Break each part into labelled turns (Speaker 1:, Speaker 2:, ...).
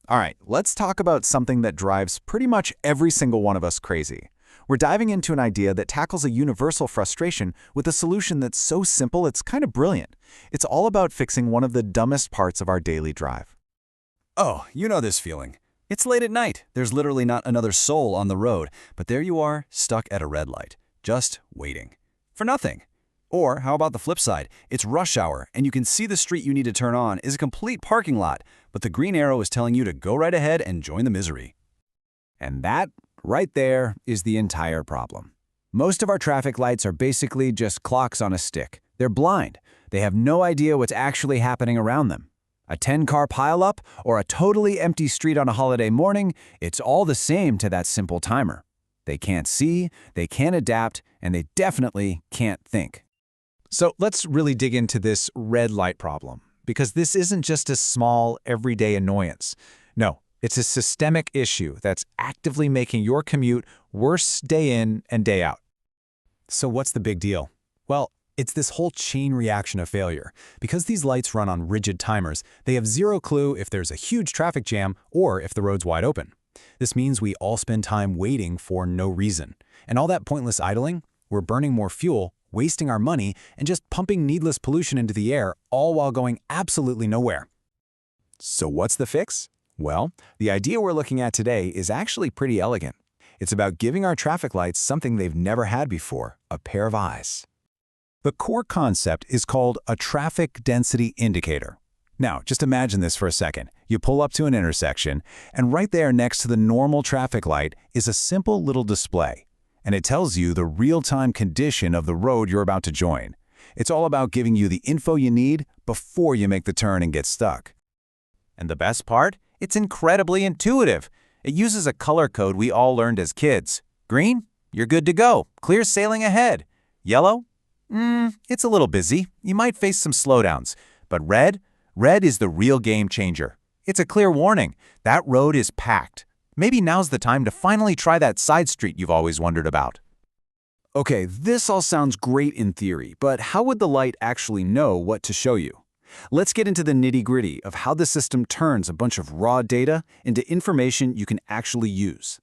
Speaker 1: All right, let's talk about something that drives pretty much every single one of us crazy. We're diving into an idea that tackles a universal frustration with a solution that's so simple it's kind of brilliant. It's all about fixing one of the dumbest parts of our daily drive.
Speaker 2: Oh, you know this feeling. It's late at night. There's literally not another soul on the road, but there you are, stuck at a red light, just waiting. For nothing. Or how about the flip side? It's rush hour, and you can see the street you need to turn on is a complete parking lot, but the green arrow is telling you to go right ahead and join the misery. And that, right there, is the entire problem. Most of our traffic lights are basically just clocks on a stick. They're blind. They have no idea what's actually happening around them. A 10-car pileup or a totally empty street on a holiday morning, it's all the same to that simple timer. They can't see, they can't adapt, and they definitely can't think.
Speaker 3: So let's really dig into this red light problem, because this isn't just a small, everyday annoyance. No, it's a systemic issue that's actively making your commute worse day in and day out.
Speaker 2: So what's the big deal? Well, it's this whole chain reaction of failure. Because these lights run on rigid timers, they have zero clue if there's a huge traffic jam or if the road's wide open. This means we all spend time waiting for no reason. And all that pointless idling, we're burning more fuel, wasting our money, and just pumping needless pollution into the air, all while going absolutely nowhere. So what's the fix? Well, the idea we're looking at today is actually pretty elegant. It's about giving our traffic lights something they've never had before, a pair of eyes. The core concept is called a traffic density indicator. Now, just imagine this for a second. You pull up to an intersection, and right there next to the normal traffic light is a simple little display. And it tells you the real-time condition of the road you're about to join. It's all about giving you the info you need before you make the turn and get stuck.
Speaker 4: And the best part? It's incredibly intuitive. It uses a color code we all learned as kids. Green? You're good to go. Clear sailing ahead. Yellow? It's a little busy. You might face some slowdowns. But red? Red is the real game changer. It's a clear warning. That road is packed. Maybe now's the time to finally try that side street you've always wondered about.
Speaker 2: Okay, this all sounds great in theory, but how would the light actually know what to show you? Let's get into the nitty-gritty of how the system turns a bunch of raw data into information you can actually use.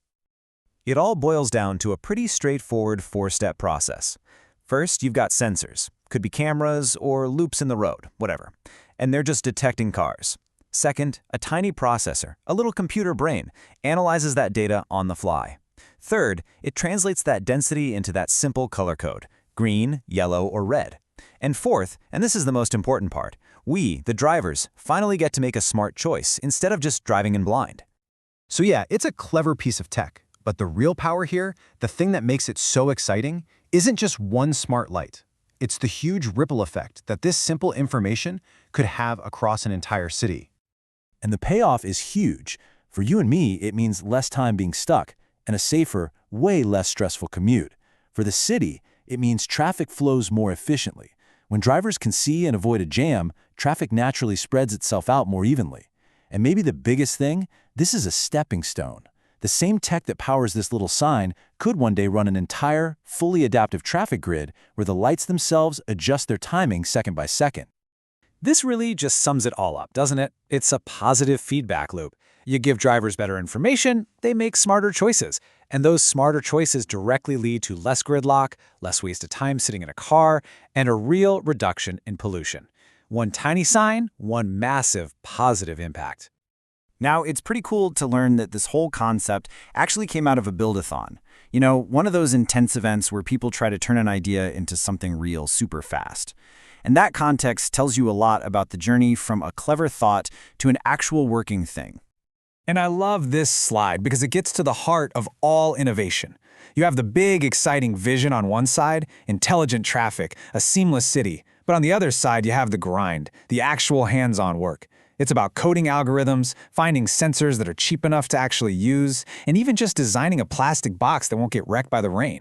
Speaker 4: It all boils down to a pretty straightforward four-step process. First, you've got sensors. Could be cameras or loops in the road, whatever. And they're just detecting cars. Second, a tiny processor, a little computer brain, analyzes that data on the fly. Third, it translates that density into that simple color code, green, yellow, or red. And fourth, and this is the most important part, we, the drivers, finally get to make a smart choice instead of just driving in blind.
Speaker 2: So yeah, it's a clever piece of tech, but the real power here, the thing that makes it so exciting, isn't just one smart light. It's the huge ripple effect that this simple information could have across an entire city. And the payoff is huge. For you and me, it means less time being stuck and a safer, way less stressful commute. For the city, it means traffic flows more efficiently. When drivers can see and avoid a jam, traffic naturally spreads itself out more evenly. And maybe the biggest thing, this is a stepping stone. The same tech that powers this little sign could one day run an entire, fully adaptive traffic grid where the lights themselves adjust their timing second by second.
Speaker 3: This really just sums it all up, doesn't it? It's a positive feedback loop. You give drivers better information, they make smarter choices. And those smarter choices directly lead to less gridlock, less wasted time sitting in a car, and a real reduction in pollution. One tiny sign, one massive positive impact.
Speaker 4: Now, it's pretty cool to learn that this whole concept actually came out of a build-a-thon. You know, one of those intense events where people try to turn an idea into something real super fast. And that context tells you a lot about the journey from a clever thought to an actual working thing.
Speaker 3: And I love this slide because it gets to the heart of all innovation. You have the big, exciting vision on one side, intelligent traffic, a seamless city. But on the other side, you have the grind, the actual hands-on work. It's about coding algorithms, finding sensors that are cheap enough to actually use, and even just designing a plastic box that won't get wrecked by the rain.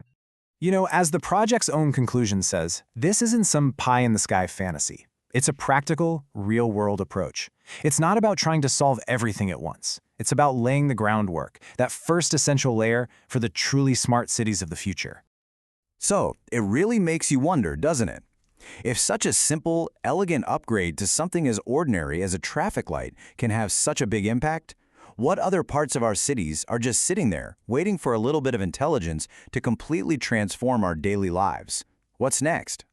Speaker 2: You know, as the project's own conclusion says, this isn't some pie-in-the-sky fantasy. It's a practical, real-world approach. It's not about trying to solve everything at once. It's about laying the groundwork, that first essential layer for the truly smart cities of the future. So, it really makes you wonder, doesn't it? If such a simple, elegant upgrade to something as ordinary as a traffic light can have such a big impact,
Speaker 4: What other parts of our cities are just sitting there, waiting for a little bit of intelligence to completely transform our daily lives? What's next?